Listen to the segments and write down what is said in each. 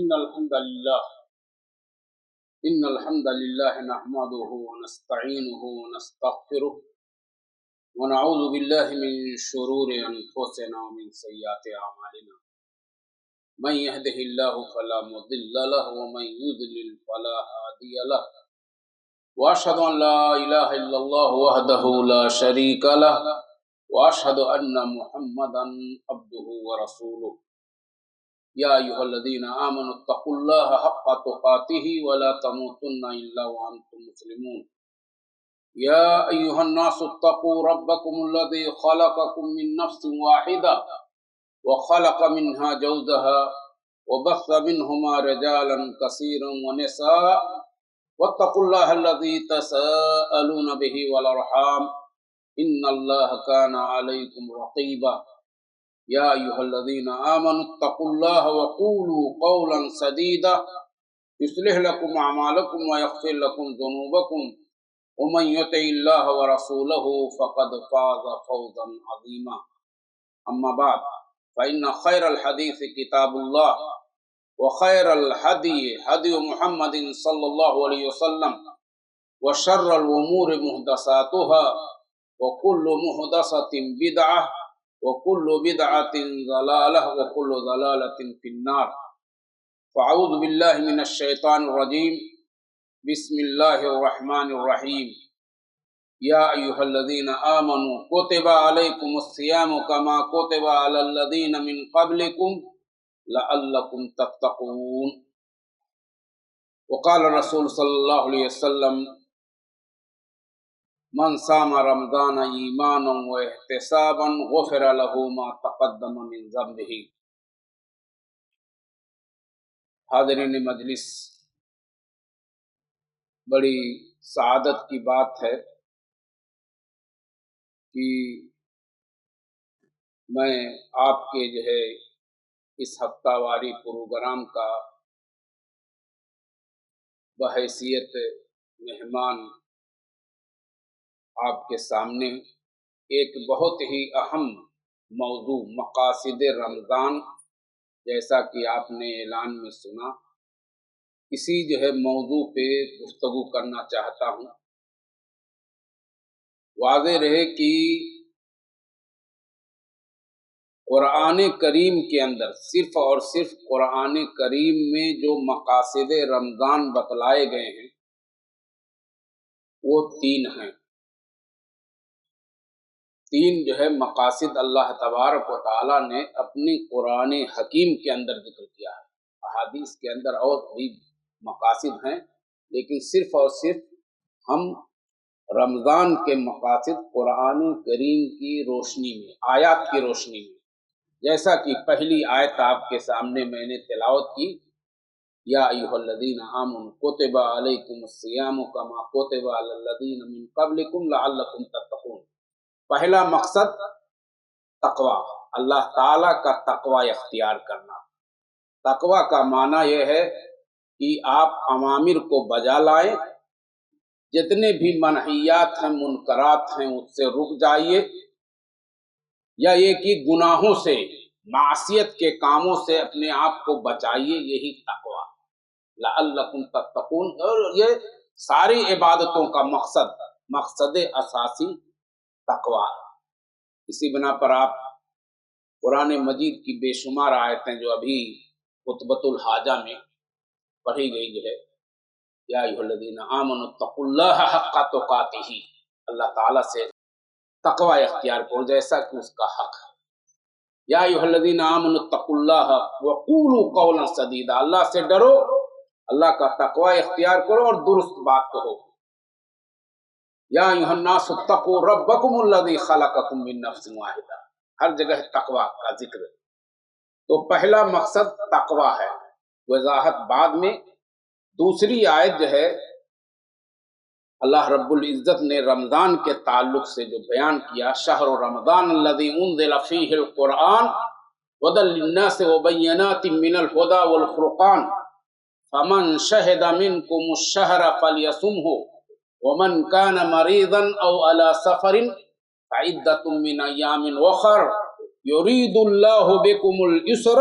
إن الحمد لله نحمده ونستعينه ونستغفره ونعوذ بالله من شرور أنفسنا ومن سيئات أعمالنا من يهده الله فلا مضل له ومن يضلل فلا هادي له وأشهد أن لا إله إلا الله وحده لا شريك له وأشهد أن محمدا عبده ورسوله يا أيها الذين آمنوا اتقوا الله حق تقاته ولا تموتن إلا وأنتم مسلمون يا أيها الناس اتقوا ربكم الذي خلقكم من نفس واحدة وخلق منها زوجها وبث منهما رجالا كثيرا ونساء واتقوا الله الذي تساءلون به والأرحام إن الله كان عليكم رقيبا يا أيها الذين آمنوا اتقوا الله وقولوا قولا سديدا يصلح لكم أعمالكم ويغفر لكم ذنوبكم ومن يطع الله ورسوله فقد فاز فوزا عظيما أما بعد فإن خير الحديث كتاب الله وخير الهدي هدي محمد صلى الله عليه وسلم وشر الأمور محدثاتها وكل محدثة بدعة وكل بدعة ضلالة وكل ضلالة في النار فأعوذ بالله من الشيطان الرجيم بسم الله الرحمن الرحيم يا أيها الذين آمنوا كتب عليكم الصيام كما كتب على الذين من قبلكم لعلكم تتقون وقال الرسول صلى الله عليه وسلم من صام رمضان ایمانا و احتسابا غفر له ما تقدم من ذنبه۔ حاضرین مجلس، بڑی سعادت کی بات ہے کہ میں آپ کے اس ہفتہ واری پروگرام کا بحیثیت مہمان آپ کے سامنے ایک بہت ہی اہم موضوع مقاصد رمضان، جیسا کہ آپ نے اعلان میں سنا، اسی موضوع پہ گفتگو کرنا چاہتا ہوں۔ واضح رہے کہ قرآن کریم کے اندر صرف اور صرف قرآن کریم میں جو مقاصد رمضان بتلائے گئے ہیں وہ تین ہیں۔ تین مقاصد اللہ تبارک و تعالیٰ نے اپنی قرآن حکیم کے اندر ذکر کیا ہے۔ احادیث کے اندر اور بھی مقاصد ہیں، لیکن صرف اور صرف ہم رمضان کے مقاصد قرآن کریم کی روشنی میں، آیات کی روشنی میں، جیسا کہ پہلی آیت آپ کے سامنے میں نے تلاوت کی، یا ایھا الذین آمنوا کتب علیکم الصیام کما کتب علی الذین من قبلکم لعلکم تتقون۔ پہلا مقصد تقوی، اللہ تعالیٰ کا تقوی اختیار کرنا۔ تقوی کا معنی یہ ہے کہ آپ اوامر کو بجا لائیں، جتنے بھی منہیات ہیں، منکرات ہیں، اس سے رک جائیے، یا یہ کہ گناہوں سے، معصیت کے کاموں سے اپنے آپ کو بچائیے، یہی تقوی لعلکم تتقون۔ اور یہ ساری عبادتوں کا مقصد اساسی تقوی۔ اسی بنا پر آپ قرآن مجید کی بے شمار آیتیں جو ابھی خطبۃ الحاجہ میں پڑھی گئی یا ایھا الذین آمنوا اتقوا اللہ حق تقاتہ، اللہ تعالیٰ سے تقوی اختیار کرو جیسا کہ اس کا حق ہے۔ یا ایھا الذین آمنوا اتقوا اللہ وقولوا قولا سدیدا، اللہ سے ڈرو، اللہ کا تقوی اختیار کرو اور درست بات کہو۔ یا ایھا الناس اتقوا ربکم الذی خلقکم من نفس واحدہ، ہر جگہ تقوی کا ذکر۔ تو پہلا مقصد تقوی ہے، وضاحت بعد میں۔ دوسری آیت اللہ رب العزت نے رمضان کے تعلق سے جو بیان کیا، شہر رمضان الذی انزل فیہ القرآن ھدی للناس وبینات من الھدی والفرقان فمن شہد منکم الشہر فلیصمہ ومن كان مريضا او على سفر فعدة من ايام اخر يريد الله بكم اليسر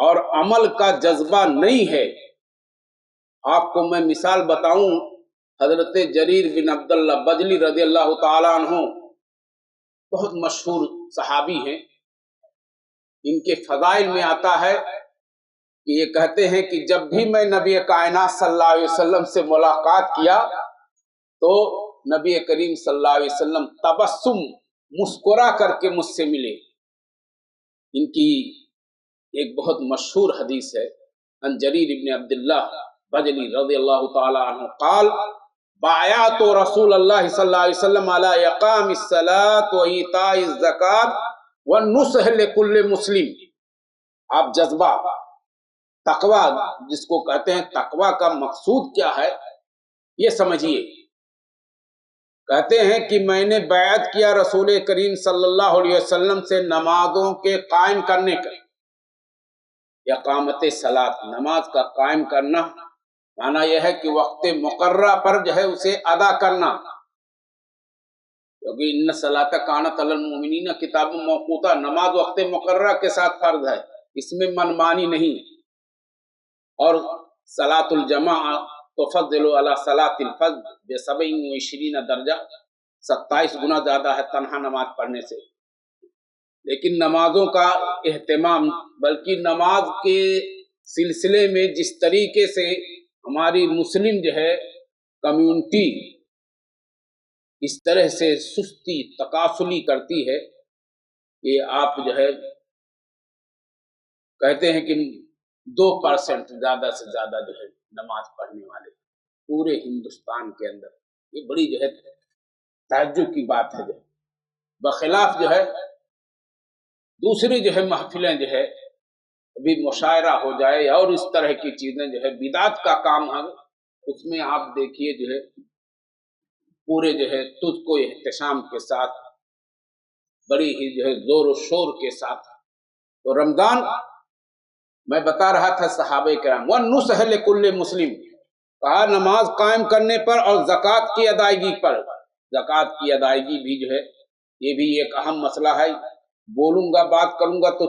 اور عمل کا جذبہ نہیں ہے. آپ کو میں مثال بتاؤں، حضرت جریر بن عبداللہ بجلی رضی اللہ تعالیٰ عنہ بہت مشہور صحابی ہیں. ان کے فضائل میں آتا ہے کہ یہ کہتے ہیں کہ جب بھی میں نبی کائنات صلی اللہ علیہ وسلم سے ملاقات کیا تو نبی کریم صلی اللہ علیہ وسلم تبسم مسکرا کر کے مجھ سے ملے. ان کی ایک بہت مشہور حدیث ہے، عن جریر بن عبداللہ بجلی رضی اللہ تعالی عنہ قال بایعت رسول اللہ صلی اللہ علیہ وسلم علی اقام الصلاۃ و ایتاء الزکات والنصح لکل مسلم. آپ جذبہ تقوی جس کو کہتے ہیں، تقوی کا مقصود کیا ہے یہ سمجھیے. کہتے ہیں کہ میں نے بیعت کیا رسول کریم صلی اللہ علیہ وسلم سے نمازوں کے قائم کرنے کا. اقامت صلاۃ، نماز کا قائم کرنا معنی یہ ہے کہ وقت مقررہ پر جو ہے اسے ادا کرنا، کیونکہ ان صلاۃ کانت علی المؤمنین کتاب موقوتا، نماز وقت مقررہ کے ساتھ فرض ہے، اس میں منمانی نہیں. اور صلاۃ الجماع تفضل علی صلاۃ الفجر ب27 درجہ، 27 گنا زیادہ ہے تنہا نماز پڑھنے سے. لیکن نمازوں کا اہتمام، بلکہ نماز کے سلسلے میں جس طریقے سے ہماری مسلم جو ہے کمیونٹی اس طرح سے سستی تکاسلی کرتی ہے کہ آپ جو ہے کہتے ہیں کہ 2% زیادہ سے زیادہ جو ہے نماز پڑھنے والے پورے ہندوستان کے اندر. یہ بڑی جو ہے تعجب کی بات ہے. بخلاف جو ہے دوسری جو ہے محفلیں جو ہے ابھی مشاعرہ ہو جائے اور اس طرح کی چیزیں جو ہے بدعت کا کام ہے، اس میں آپ دیکھیے جو ہے پورے جو ہے تجھ کو احتشام کے ساتھ بڑی ہی جو ہے زور و شور کے ساتھ. تو رمضان میں بتا رہا تھا صحابہ کرام وَالنُّصْحَ لِكُلِّ مسلم، کہا نماز قائم کرنے پر اور زکوٰۃ کی ادائیگی پر. زکوٰۃ کی ادائیگی بھی جو ہے یہ بھی ایک اہم مسئلہ ہے. بولوں گا بات کروں گا تو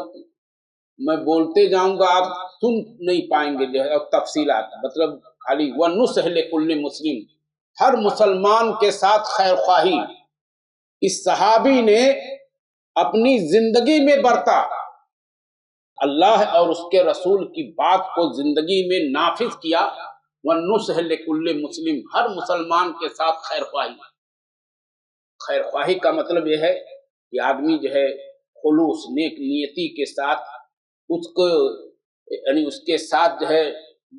میں بولتے جاؤں گا، آپ سن نہیں پائیں گے جو ہے. اور تفصیلات مطلب خالی وَالنُّصْحَ لِكُلِّ مسلم، ہر مسلمان کے ساتھ خیر خواہی. اس صحابی نے اپنی زندگی میں برتا، اللہ اور اس کے رسول کی بات کو زندگی میں نافذ کیا. وَالنُّصْحَ لِكُلِّ مسلم، ہر مسلمان کے ساتھ خیر خواہی. خیر خواہی کا مطلب یہ ہے کہ آدمی جو ہے خلوص نیک نیتی کے ساتھ اس کو یعنی اس کے ساتھ جو ہے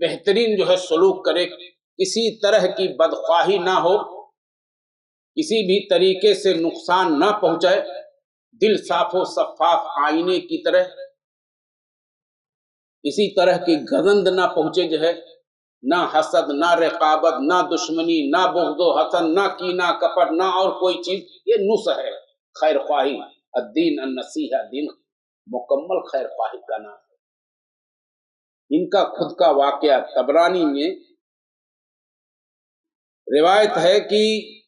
بہترین جو ہے سلوک کرے، کسی طرح کی بدخواہی نہ ہو، کسی بھی طریقے سے نقصان نہ پہنچائے، دل صاف و شفاف آئینے کی طرح، کسی طرح کی گزند نہ پہنچے جو ہے، نہ حسد، نہ رقابت، نہ دشمنی، نہ بغض و حسد، نہ کینہ کپٹ، نہ اور کوئی چیز. یہ نصح ہے خیر خواہی. الدین النصیحہ، دین مکمل خیر خواہی کا نام ہے. ان کا خود کا واقعہ طبرانی میں روایت ہے کہ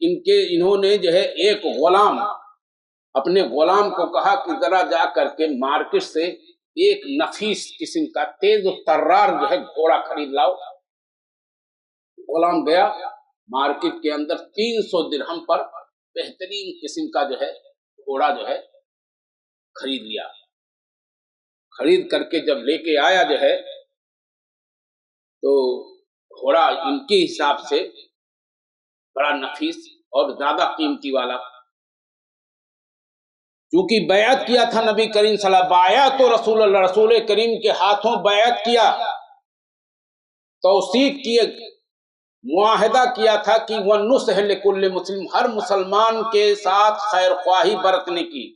انہوں نے جو ہے ایک غلام، اپنے غلام کو کہا کہ ذرا جا کر کے مارکیٹ سے ایک نفیس قسم کا تیز و ترار جو ہے گھوڑا خرید لاؤ. غلام گیا مارکیٹ کے اندر 300 درہم پر بہترین قسم کا جو ہے گھوڑا جو ہے خرید لیا. خرید کر کے جب لے کے آیا جو ہے تو گھوڑا ان کے حساب سے بڑا نفیس اور زیادہ قیمتی والا، چونکہ بیعت کیا تھا نبی کریم صلی اللہ علیہ وسلم، بیعت تو رسول اللہ، رسول کریم کے ہاتھوں بیعت کیا، توثیق کی، معاہدہ کیا تھا کہ وَالنُّصْحَ لِكُلِّ مسلم، ہر مسلمان کے ساتھ خیر خواہی برتنے کی.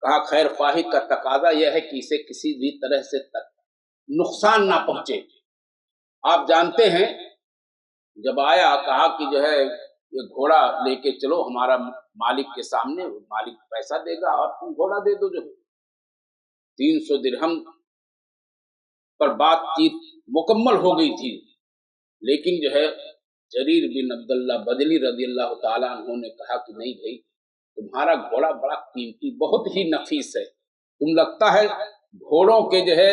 کہا خیر خواہی کا تقاضا یہ ہے کہ اسے کسی بھی طرح سے نقصان نہ پہنچے. آپ جانتے ہیں جب آیا کہا کہ جو ہے یہ گھوڑا لے کے چلو ہمارا مالک کے سامنے، مالک پیسہ دے گا اور تم گھوڑا دے دو. جو 300 درہم پر بات چیت مکمل ہو گئی تھی، لیکن جو ہے جریر بن عبداللہ بجلی رضی اللہ تعالیٰ عنہ نے کہا کہ نہیں بھائی، تمہارا گھوڑا بڑا قیمتی، بہت ہی نفیس ہے، تم لگتا ہے گھوڑوں کے جو ہے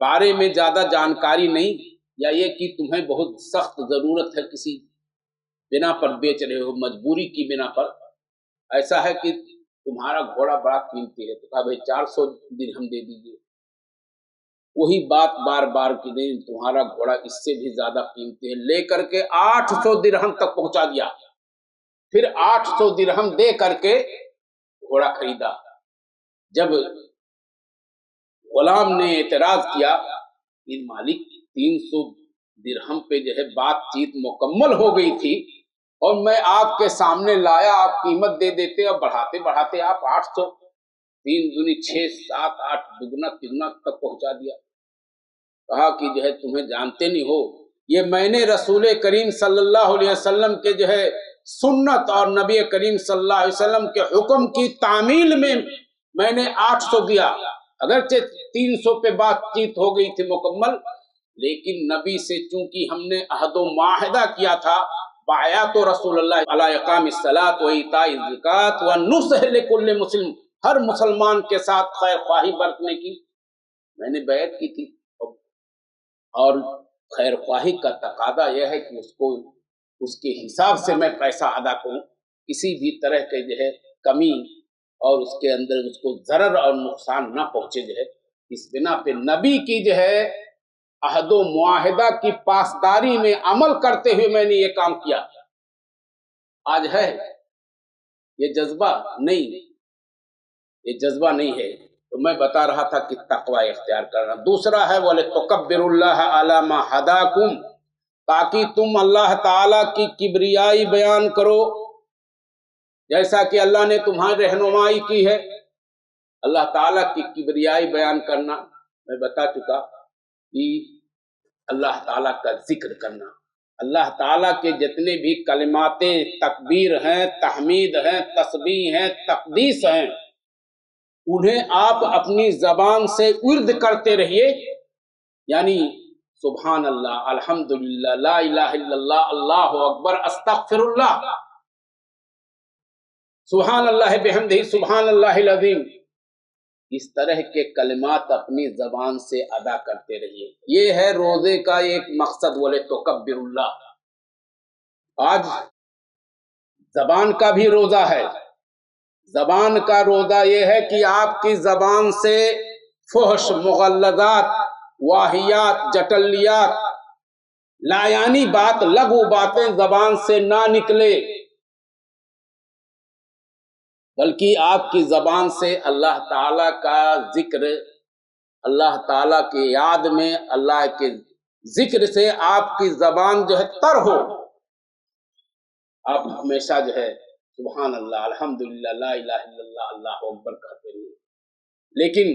بارے میں زیادہ جانکاری نہیں، یا یہ کہ تمہیں بہت سخت ضرورت ہے، کسی بنا پر بیچ رہے ہو، مجبوری کی بنا پر، ایسا ہے کہ تمہارا گھوڑا بڑا قیمتی ہے، تو کہا بھائی 400 درہم دے دیجیے۔ وہی بات بار بار کی نہیں، تمہارا گھوڑا اس سے بھی زیادہ قیمتی ہے، لے کر کے 800 درہم تک پہنچا دیا۔ پھر 800 درہم دے کر کے گھوڑا خریدا۔ جب غلام نے اعتراض کیا کہ مالک 300 درہم پہ جو ہے بات چیت مکمل ہو گئی تھی، اور میں آپ کے سامنے لایا، آپ قیمت دے دیتے اور بڑھاتے بڑھاتے آپ 800، 3 دونی 6، 7، 8 دگنا تگنا تک پہنچا دیا۔ کہا کہ جو ہے تمہیں جانتے نہیں ہو، یہ میں نے رسول کریم صلی اللہ علیہ وسلم کے جو ہے سنت اور نبی کریم صلی اللہ علیہ وسلم کے حکم کی تعمیل میں نے 800 دیا، اگرچہ 300 پہ بات چیت ہو گئی تھی مکمل، لیکن نبی سے چونکہ ہم نے عہد و معاہدہ کیا تھا، بایعت رسول اللہ علی اقام الصلاۃ و ایتاء الزکوٰۃ و نصح لکل مسلم، ہر مسلمان کے ساتھ خیر خواہی برتنے کی میں نے بیعت کی تھی، اور خیر خواہی کا تقاضا یہ ہے کہ اس کو اس کے حساب سے میں پیسہ ادا کروں، کسی بھی طرح کے جو ہے کمی اور اس کے اندر اس کو ضرر اور نقصان نہ پہنچے جو ہے۔ اس بنا پہ نبی کی جو ہے عہد و معاہدہ کی پاسداری میں عمل کرتے ہوئے میں نے یہ کام کیا۔ آج ہے یہ جذبہ نہیں، یہ جذبہ نہیں ہے، تو میں بتا رہا تھا کہ تقوی اختیار کرنا۔ دوسرا ہے وَلِتُكَبِّرُوا اللَّهَ عَلَى مَا هَدَاكُمْ، تاکہ تم اللہ تعالیٰ کی کبریائی بیان کرو، جیسا کہ اللہ نے تمہاری رہنمائی کی ہے۔ اللہ تعالیٰ کی کبریائی بیان کرنا میں بتا چکا کہ اللہ تعالیٰ کا ذکر کرنا، اللہ تعالیٰ کے جتنے بھی کلمات تکبیر ہیں، تحمید ہیں، تسبیح ہیں، تقدیس ہیں، انہیں آپ اپنی زبان سے ورد کرتے رہیے، یعنی سبحان اللہ، الحمدللہ، لا الہ الا اللہ، اللہ اکبر، استغفر اللہ، سبحان اللہ بحمدہ، سبحان اللہ العظیم، اس طرح کے کلمات اپنی زبان سے ادا کرتے رہیے۔ یہ ہے روزے کا ایک مقصد، وَلِتُكَبِّرُوا اللَّهَ۔ آج زبان کا بھی روزہ ہے، زبان کا روزہ یہ ہے کہ آپ کی زبان سے فحش، مغلظات، واہیات، جٹلیات، لایانی بات، لغو باتیں زبان سے نہ نکلے، بلکہ آپ کی زبان سے اللہ تعالیٰ کا ذکر، اللہ تعالیٰ کی یاد میں اللہ کے ذکر سے آپ کی زبان جو ہے تر ہو، آپ ہمیشہ جو ہے سبحان اللہ، الحمدللہ، لا الہ الا اللہ، اللہ اکبر کہتے ہیں۔ لیکن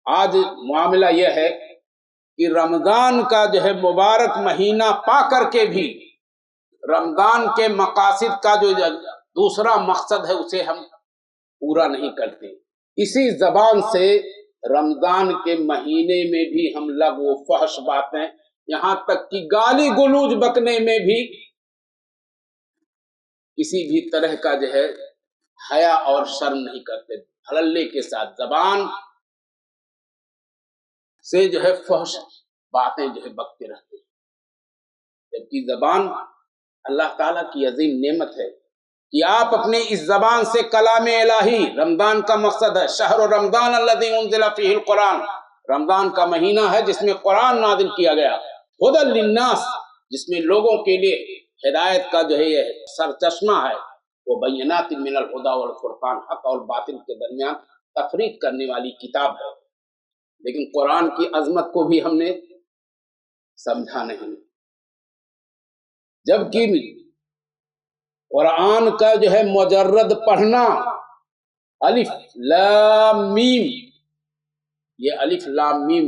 آج معاملہ یہ ہے کہ رمضان کا جو ہے مبارک مہینہ پا کر کے بھی رمضان کے مقاصد کا جو دوسرا مقصد ہے اسے ہم پورا نہیں کرتے۔ اسی زبان سے رمضان کے مہینے میں بھی ہم لغو و فحش باتیں، یہاں تک کہ گالی گلوچ بکنے میں بھی کسی بھی طرح کا جو ہے حیا اور شرم نہیں کرتے، دھڑلے کے ساتھ زبان سے جو ہے فحش باتیں جو ہے بکتے رہتے ہیں، جبکہ زبان اللہ تعالیٰ کی عظیم نعمت ہے کہ آپ اپنے اس زبان سے کلام الہی، رمضان کا مقصد ہے، شہر رمضان الذی انزل فیہ القرآن، رمضان کا مہینہ ہے جس میں قرآن نازل کیا گیا، ھدی للناس، جس میں لوگوں کے لیے ہدایت کا جو ہے یہ سرچشمہ ہے، وہ بینات من الہدی والفرقان، حق اور باطل کے درمیان تفریق کرنے والی کتاب ہے۔ لیکن قرآن کی عظمت کو بھی ہم نے سمجھا نہیں، جبکہ قرآن کا جو ہے مجرد پڑھنا، الف لام میم، یہ الف لام میم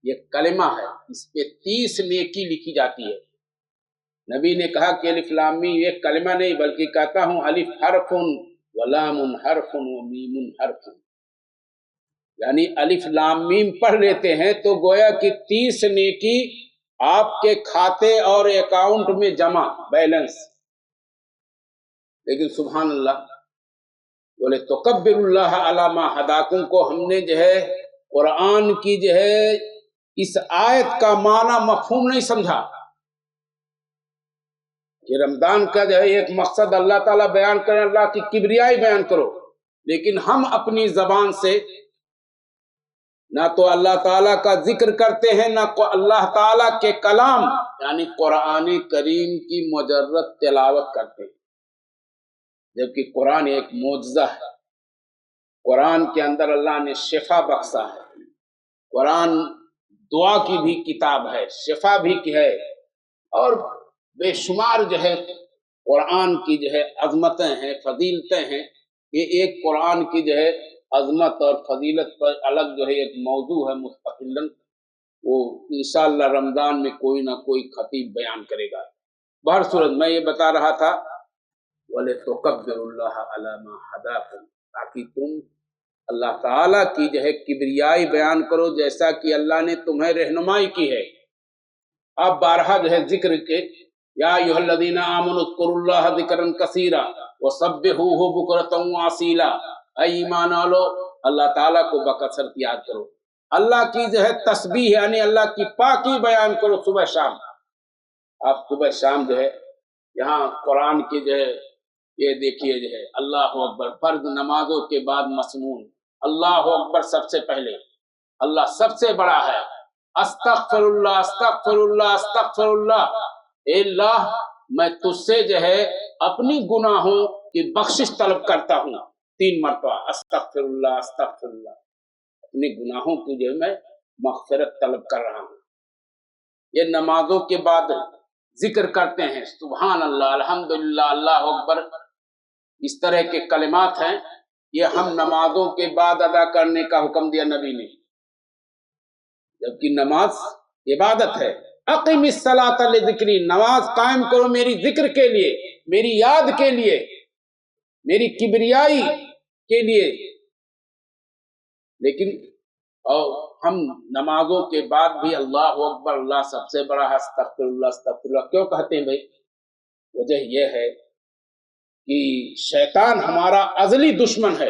یہ کلمہ ہے، اس پہ 30 نیکی لکھی جاتی ہے۔ نبی نے کہا کہ الف لام میم یہ کلمہ نہیں، بلکہ کہتا ہوں الف حرف و لام حرف و میم حرف، یعنی الف لام میم پڑھ لیتے ہیں تو گویا کہ 30 نیکی آپ کے کھاتے اور اکاؤنٹ میں جمع، بیلنس۔ لیکن سبحان اللہ، بولے تکبر اللہ علی ما ہداکم کو ہم نے جو ہے قرآن کی جو ہے اس آیت کا معنی مفہوم نہیں سمجھا کہ رمضان کا جو ہے ایک مقصد اللہ تعالیٰ بیان کریں، اللہ کی کبریائی بیان کرو، لیکن ہم اپنی زبان سے نہ تو اللہ تعالیٰ کا ذکر کرتے ہیں، نہ اللہ تعالیٰ کے کلام یعنی قرآن کریم کی مجرد تلاوت کرتے ہیں، جبکہ قرآن ایک معجزہ ہے۔ قرآن کے اندر اللہ نے شفا بخشا ہے، قرآن دعا کی بھی کتاب ہے، شفا بھی کی ہے، اور بے شمار جو ہے قرآن کی جو ہے عظمتیں ہیں، فضیلتیں ہیں۔ یہ ایک قرآن کی جو ہے عظمت اور فضیلت پر الگ جو ہے ایک موضوع ہے مستقلاً، وہ انشاءاللہ رمضان میں کوئی نہ کوئی خطیب بیان کرے گا۔ بہرصورت میں یہ بتا رہا تھا وَلِتُكَبِّرُوا اللَّهَ عَلَى مَا هَدَاكُمْ، تاکہ تم اللہ تعالیٰ کی جو ہے کبریائی بیان کرو جیسا کہ اللہ نے تمہیں رہنمائی کی ہے۔ اب بارہا جو ہے ذکر کے یا ایھا الذین آمنوا اذکروا اللہ ذکرا کثیرا وسبحوہ بکرۃ واسیلا، اے ایمان والو اللہ تعالیٰ کو بکثرت یاد کرو، اللہ کی جو ہے تسبیح یعنی اللہ کی پاکی بیان کرو صبح شام۔ آپ صبح شام جو ہے یہاں قرآن کی جو ہے یہ دیکھیے جو ہے اللہ اکبر، فرض نمازوں کے بعد مسنون اللہ اکبر سب سے پہلے، اللہ سب سے بڑا ہے، استغفر اللہ استغفر اللہ استغفر اللہ، اے اللہ میں تجھ سے جو ہے اپنی گناہوں کی بخشش طلب کرتا ہوں، 3 مرتبہ استغفر اللہ استغفر اللہ، اپنی گناہوں کی جو ہے میں مغفرت طلب کر رہا ہوں۔ یہ نمازوں کے بعد ذکر کرتے ہیں، سبحان اللہ الحمدللہ اللہ اکبر، اس طرح کے کلمات ہیں، یہ ہم نمازوں کے بعد ادا کرنے کا حکم دیا نبی نے، جبکہ نماز عبادت ہے۔ اقم الصلاۃ لذکری، نماز قائم کرو میری ذکر کے لیے، میری یاد کے لیے، میری کبریائی کے لیے۔ لیکن اور ہم نمازوں کے بعد بھی اللہ اکبر اللہ سب سے بڑا ہے استغفر اللہ استغفر اللہ کیوں کہتے ہیں بھائی؟ وجہ یہ ہے کہ شیطان ہمارا ازلی دشمن ہے،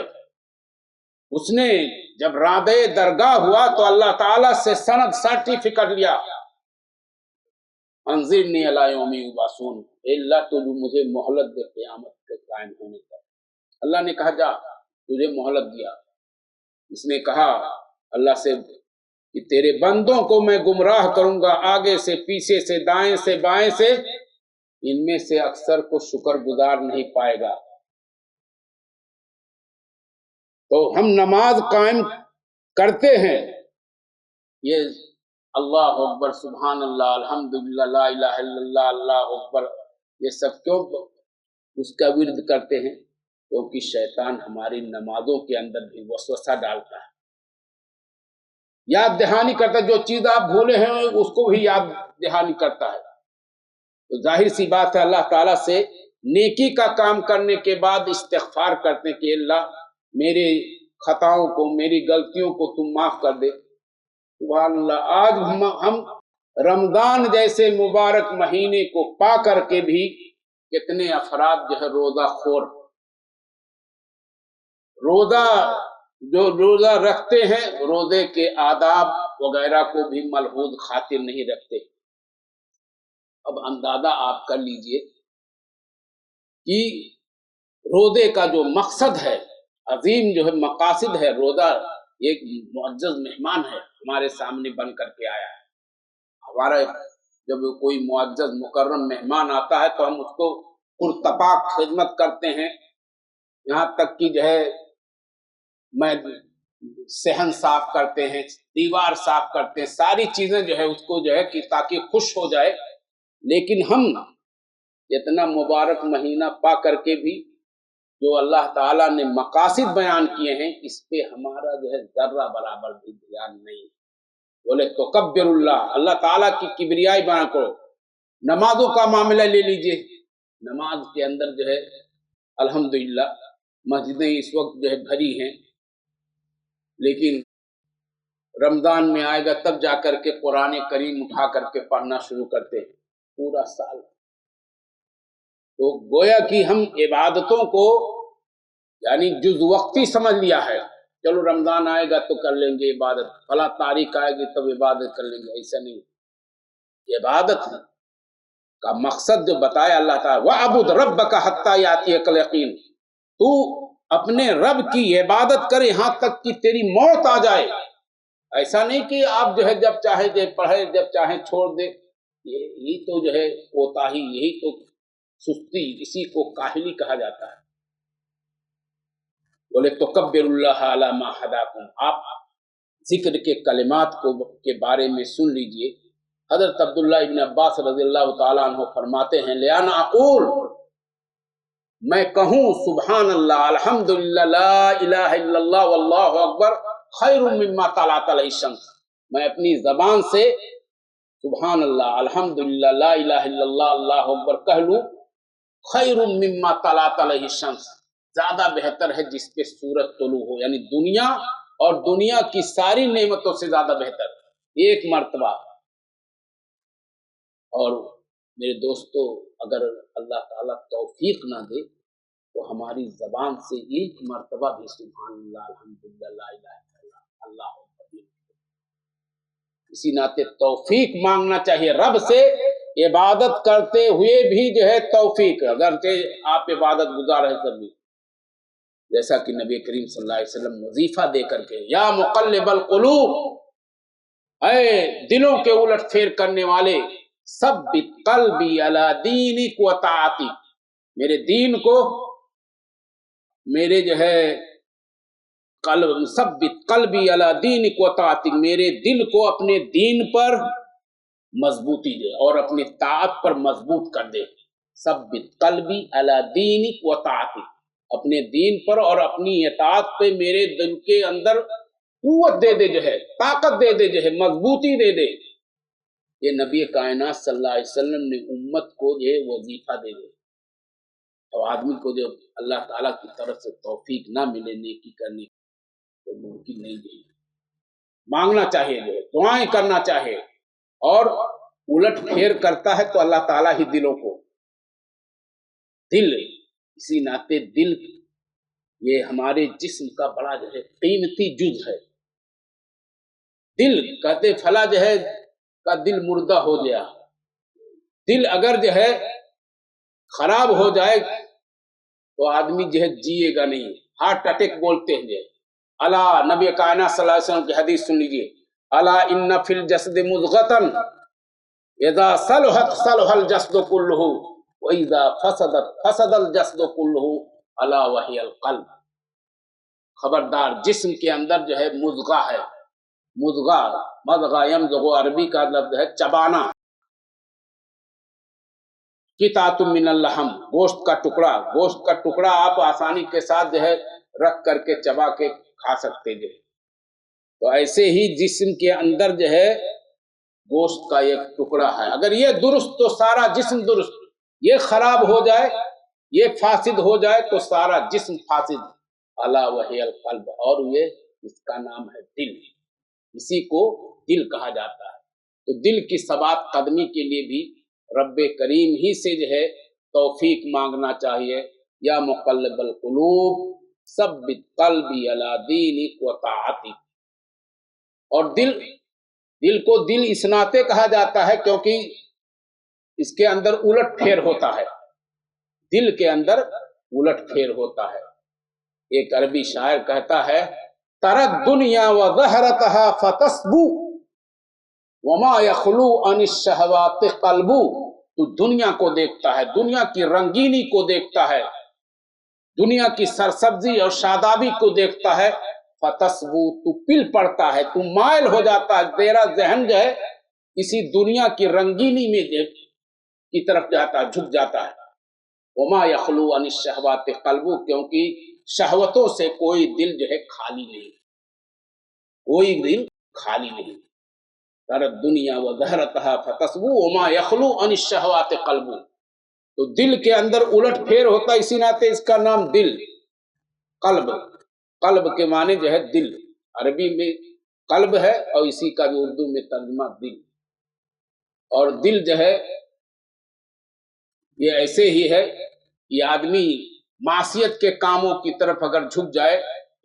اس نے جب رابع درگاہ ہوا تو اللہ تعالیٰ سے سند سرٹیفکیٹ لیا، انظرنی الی یوم یبعثون، اے اللہ تو مجھے مہلت دے قیامت کے قائم ہونے کا۔ اللہ نے کہا جا تجھے مہلت دیا، اس نے کہا اللہ سے کہ تیرے بندوں کو میں گمراہ کروں گا، آگے سے پیچھے سے دائیں سے بائیں سے، ان میں سے اکثر کو شکر گزار نہیں پائے گا۔ تو ہم نماز قائم کرتے ہیں، یہ اللہ اکبر سبحان اللہ الحمدللہ لا الہ الا اللہ اللہ اکبر، یہ سب کیوں اس کا ورد کرتے ہیں؟ کیونکہ شیطان ہماری نمازوں کے اندر بھی وسوسہ ڈالتا ہے، یاد دہانی کرتا ہے، جو چیز آپ بھولے ہیں اس کو بھی یاد دہانی کرتا ہے۔ تو ظاہر سی بات ہے اللہ تعالیٰ سے نیکی کا کام کرنے کے بعد استغفار کرتے کہ اللہ میرے خطاؤں کو میری غلطیوں کو تم معاف کر دے۔ سبحان اللہ، آج ہم رمضان جیسے مبارک مہینے کو پا کر کے بھی کتنے افراد جو ہے روزہ خور، روزہ رکھتے ہیں، روزے کے آداب وغیرہ کو بھی ملحوظ خاطر نہیں رکھتے۔ اب اندازہ آپ کر لیجئے کہ روزے کا جو مقصد ہے، عظیم جو ہے مقاصد ہے، روزہ ایک معزز مہمان ہے، ہمارے سامنے بن کر کے آیا ہے۔ ہمارا جب کوئی معزز مکرم مہمان آتا ہے تو ہم اس کو پرتپاک خدمت کرتے ہیں، یہاں تک کہ جو ہے میں صحن صاف کرتے ہیں، دیوار صاف کرتے ہیں، ساری چیزیں جو ہے اس کو جو ہے کہ تاکہ خوش ہو جائے۔ لیکن ہم اتنا مبارک مہینہ پا کر کے بھی جو اللہ تعالیٰ نے مقاصد بیان کیے ہیں اس پہ ہمارا جو ہے ذرہ برابر بھی دھیان نہیں۔ بولے تو کبر اللہ، اللہ تعالیٰ کی کبریائی بیان کرو۔ نمازوں کا معاملہ لے لیجئے، نماز کے اندر جو ہے الحمدللہ مسجدیں اس وقت جو ہے بھری ہیں، لیکن رمضان میں آئے گا تب جا کر کے قرآن کریم اٹھا کر کے پڑھنا شروع کرتے ہیں پورا سال۔ تو گویا کہ ہم عبادتوں کو یعنی جز وقتی سمجھ لیا ہے، چلو رمضان آئے گا تو کر لیں گے عبادت، فلاں تاریخ آئے گی تب عبادت کر لیں گے، ایسا نہیں۔ عبادت کا مقصد جو بتایا اللہ تعالیٰ، وَعْبُدْ رَبَّكَ حَتَّى يَأْتِيَكَ الْيَقِينُ، تو اپنے رب کی عبادت کر یہاں تک کہ تیری موت آ جائے۔ ایسا نہیں کہ آپ جو ہے جب چاہے دے پڑھے، جب چاہے چھوڑ دے، یہی تو جو ہے کوتاہی، یہی تو سستی، اسی کو کاہلی کہا جاتا ہے۔ بولے تو کبر اللہ علی ما ہداکم، آپ ذکر کے کلمات کے بارے میں سن لیجئے۔ حضرت عبداللہ ابن عباس رضی اللہ تعالیٰ عنہ فرماتے ہیں، لیانا اقول، میں کہوں سبحان اللہ، الحمدللہ، لا الہ الا اللہ واللہ اکبر خیر مما طلعت علیہ الشمس، میں اپنی زبان سے سبحان اللہ، الحمدللہ، لا الہ الا اللہ، اللہ اکبر کہہ لوں، خیر مما طلعت علیہ الشمس، زیادہ بہتر ہے جس پہ سورج طلوع ہو، یعنی دنیا اور دنیا کی ساری نعمتوں سے زیادہ بہتر ایک مرتبہ۔ اور میرے دوستو، اگر اللہ تعالیٰ توفیق نہ دے تو ہماری زبان سے ایک مرتبہ بھی سبحان اللہ، الحمدللہ، لا الہ الا اللہ، اللہ اکبر، اسی ناطے توفیق مانگنا چاہیے رب سے، عبادت کرتے ہوئے بھی جو ہے توفیق، اگرچہ آپ عبادت گزار ہے تب بھی، جیسا کہ نبی کریم صلی اللہ علیہ وسلم وظیفہ دے کر کے، یا مقلب القلوب، اے دلوں کے الٹ پھیر کرنے والے، ثبت قلبی علی دینک و طاعتک، میرے دین کو، میرے جو ہے قلب، ثبت قلبی علی دینک و طاعتک، میرے دل کو اپنے دین پر مضبوطی دے اور اپنے طاعت پر مضبوط کر دے۔ ثبت قلبی علی دینک و طاعتک، اپنے دین پر اور اپنی اطاعت پہ میرے دل کے اندر قوت دے دے، جو ہے طاقت دے دے، جو ہے مضبوطی دے دے۔ یہ نبی کائنات صلی اللہ علیہ وسلم نے امت کو یہ وظیفہ دے دے۔ اور آدمی کو جب اللہ تعالیٰ کی طرف سے توفیق نہ ملے نیکی کرنے تو ممکن نہیں ہے، مانگنا چاہیے، جو ہے دعائیں کرنا چاہیے، اور الٹ پھیر کرتا ہے تو اللہ تعالیٰ ہی دلوں کو، دل، اسی ناطے دل یہ ہمارے جسم کا بڑا جو ہے قیمتی جز ہے۔ دل کہتے فلاں جو ہے کا دل مردہ ہو گیا، دل اگر جو ہے خراب ہو جائے تو آدمی جو ہے جیے گا نہیں، ہارٹ اٹیک بولتے ہیں۔ الا، نبی کائنات صلی اللہ علیہ وسلم کی حدیث سن لیجیے، الا ان فی الجسد مضغۃ اذا صلحت صلح الجسد کلہ واذا فسدت فسد الجسد کلہ الا وہی القلب، خبردار جسم کے اندر جو ہے مضغہ ہے، مضغہ، مضغہ یمضغ عربی کا لفظ ہے چبانا، قطعۃ من اللحم، گوشت کا ٹکڑا، گوشت کا ٹکڑا آپ آسانی کے ساتھ جو ہے رکھ کر کے چبا کے کھا سکتے جو ہے، تو ایسے ہی جسم کے اندر جو ہے گوشت کا ایک ٹکڑا ہے، اگر یہ درست تو سارا جسم درست، یہ خراب ہو جائے، یہ فاسد ہو جائے تو سارا جسم فاسد، الا وہی القلب، اور یہ اس کا نام ہے دل، اسی کو دل کہا جاتا ہے۔ تو دل کی ثبات قدمی کے لیے بھی رب کریم ہی سے جو ہے توفیق مانگنا چاہیے، یا مقلب القلوب ثبت قلبی علی دینک و طاعتک۔ اور دل کو دل اس ناطے کہا جاتا ہے کیونکہ اس کے اندر الٹ پھیر ہوتا ہے، دل کے اندر الٹ پھیر ہوتا ہے۔ ایک عربی شاعر کہتا ہے، ترى الدنيا وظهرتها فتصبو وما يخلو عن الشهوات قلبو، تو دنیا کو دیکھتا ہے، دنیا کی رنگینی کو دیکھتا ہے، دنیا کی سرسبزی اور شادابی کو دیکھتا ہے، فتصبو، تو پل پڑتا ہے، تو مائل ہو جاتا ہے، تیرا ذہن جو ہے اسی دنیا کی رنگینی میں کی طرف جاتا ہے، جھک جاتا ہے۔ وما يخلو عن الشهوات قلبو، کیونکہ شہوتوں سے کوئی دل جو ہے خالی نہیں، کوئی دل خالی نہیں۔ ترى الدنيا وظهرتها فتصبو وما يخلو عن الشهوات قلبو، تو دل کے اندر الٹ پھیر ہوتا ہے، اسی ناطے اس کا نام دل، قلب، قلب کے معنی جو ہے دل، عربی میں قلب ہے اور اسی کا جو اردو میں ترجمہ دل۔ اور دل جو ہے یہ ایسے ہی ہے، یہ آدمی معصیت کے کاموں کی طرف اگر جھک جائے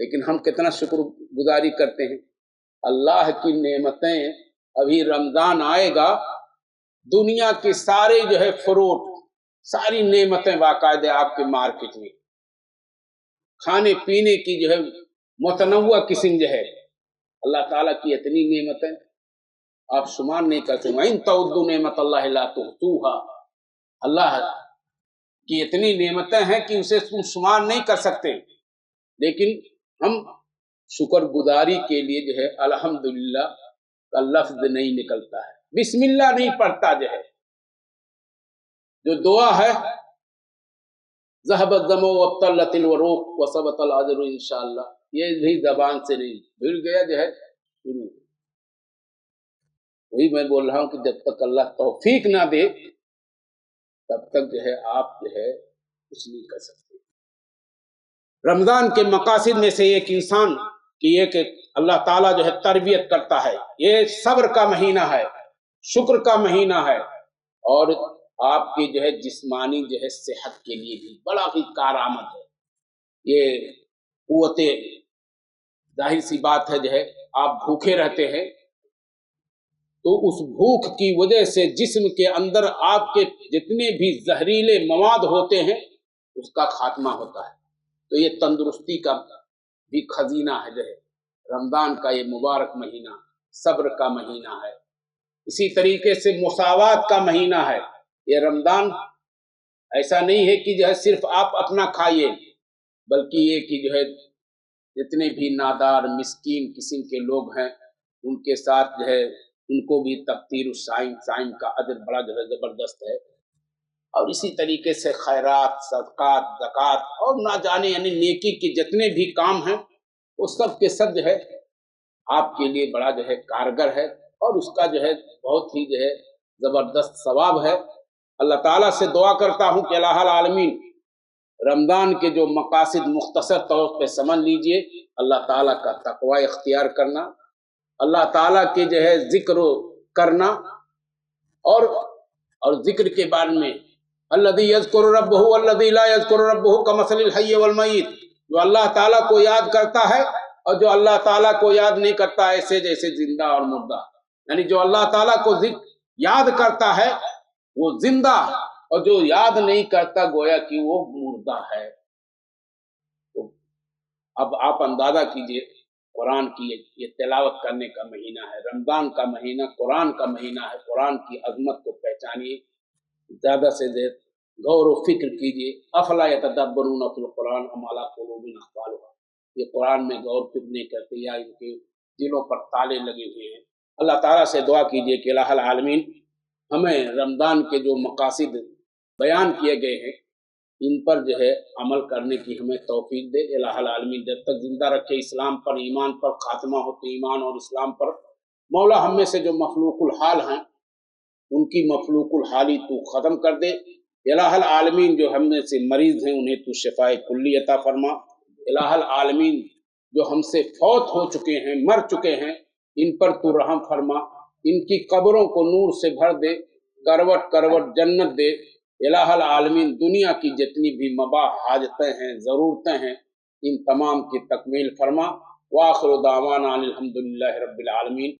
لیکن ہم کتنا شکر گزاری کرتے ہیں. اللہ کی نعمتیں. ابھی رمضان آئے گا، دنیا کے سارے جو ہے فروٹ، ساری نعمتیں باقاعدہ آپ کے مارکیٹ میں، کھانے پینے کی جو ہے متنوع قسم جو ہے، اللہ تعالیٰ کی اتنی نعمتیں آپ شمار نہیں کر سکتے. وَإِن تَعُدُّوا نِعْمَتَ اللَّهِ لَا تُحْصُوهَا. اللہ کی اتنی نعمتیں ہیں کہ اسے تم شمار نہیں کر سکتے. لیکن ہم شکر گزاری کے لیے جو ہے الحمدللہ کا لفظ نہیں نکلتا ہے، بسم اللہ نہیں پڑھتا جو ہے. جو دعا ہے ذهب الدم وابطلت العروق وثبت الاجر انشاءاللہ، یہ بھی زبان سے نہیں بھول گیا جو ہے شروع. وہی میں بول رہا ہوں کہ جب تک اللہ توفیق نہ دے تب تک جو ہے آپ جو ہے کچھ نہیں کر سکتے. رمضان کے مقاصد میں سے ایک انسان کی یہ کہ اللہ تعالیٰ جو ہے تربیت کرتا ہے. یہ صبر کا مہینہ ہے، شکر کا مہینہ ہے، اور آپ کی جو ہے جسمانی جو ہے صحت کے لیے بھی بڑا ہی کارآمد ہے. یہ قوت، ظاہر سی بات ہے جو ہے آپ بھوکے رہتے ہیں تو اس بھوک کی وجہ سے جسم کے اندر آپ کے جتنے بھی زہریلے مواد ہوتے ہیں اس کا خاتمہ ہوتا ہے. تو یہ تندرستی کا بھی خزینہ ہے جو ہے رمضان کا یہ مبارک مہینہ، صبر کا مہینہ ہے. اسی طریقے سے مساوات کا مہینہ ہے. یہ رمضان ایسا نہیں ہے کہ جو ہے صرف آپ اپنا کھائیے، بلکہ یہ کہ جو ہے جتنے بھی نادار مسکین قسم کے لوگ ہیں ان کے ساتھ جو ہے ان کو بھی تفطیر الصائم کا اجر بڑا جو ہے زبردست ہے. اور اسی طریقے سے خیرات، صدقات، زکوٰۃ اور نہ جانے یعنی نیکی کے جتنے بھی کام ہیں وہ سب کے سب جو ہے آپ کے لیے بڑا جو ہے کارگر ہے، اور اس کا جو ہے بہت ہی جو ہے زبردست ثواب ہے. اللہ تعالیٰ سے دعا کرتا ہوں کہ الہ العالمین رمضان کے جو مقاصد مختصر طور پہ سمجھ لیجئے. اللہ تعالیٰ کا تقوی اختیار کرنا، اللہ تعالیٰ کے جو ہے ذکر کرنا، اور ذکر کے بارے میں الذی یذکر ربہ والذی لا یذکر ربہ کمثل الحی والمیت، جو اللہ تعالیٰ کو یاد کرتا ہے اور جو اللہ تعالیٰ کو یاد نہیں کرتا ایسے جیسے زندہ اور مردہ. یعنی جو اللہ تعالیٰ کو یاد کرتا ہے وہ زندہ، اور جو یاد نہیں کرتا گویا کہ وہ مردہ ہے. تو اب آپ اندازہ کیجئے قرآن کی یہ تلاوت کرنے کا مہینہ ہے، رمضان کا مہینہ قرآن کا مہینہ ہے. قرآن کی عظمت کو پہچانیے، زیادہ سے زیادہ غور و فکر کیجئے. افلا یتدبرون فی القرآن ام علی قلوب اقفالها. یہ قرآن میں غور فکر نہیں کرتے یا ان کے دلوں پر تالے لگے ہوئے ہیں. اللہ تعالیٰ سے دعا کیجئے کہ الہ العالمین ہمیں رمضان کے جو مقاصد بیان کیے گئے ہیں ان پر جو ہے عمل کرنے کی ہمیں توفیق دے. الہ العالمین جب تک زندہ رکھے اسلام پر، ایمان پر خاتمہ ہو تو ایمان اور اسلام پر. مولا ہم میں سے جو مخلوق الحال ہیں ان کی مخلوق الحالی تو ختم کر دے. الہ العالمین جو ہم میں سے مریض ہیں انہیں تو شفائے کلی عطا فرما. الہ العالمین جو ہم سے فوت ہو چکے ہیں، مر چکے ہیں، ان پر تو رحم فرما، ان کی قبروں کو نور سے بھر دے، کروٹ کروٹ جنت دے. الہ العالمین دنیا کی جتنی بھی مباح حاجتیں ہیں، ضرورتیں ہیں، ان تمام کی تکمیل فرما. وآخر دعوانا الحمدللہ رب العالمین.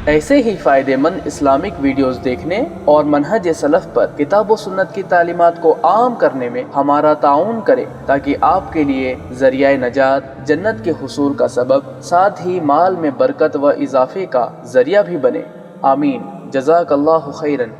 ایسے ہی فائدہ مند اسلامک ویڈیوز دیکھنے اور منہج سلف پر کتاب و سنت کی تعلیمات کو عام کرنے میں ہمارا تعاون کریں تاکہ آپ کے لیے ذریعہ نجات، جنت کے حصول کا سبب، ساتھ ہی مال میں برکت و اضافے کا ذریعہ بھی بنے. آمین. جزاک اللہ خیرن.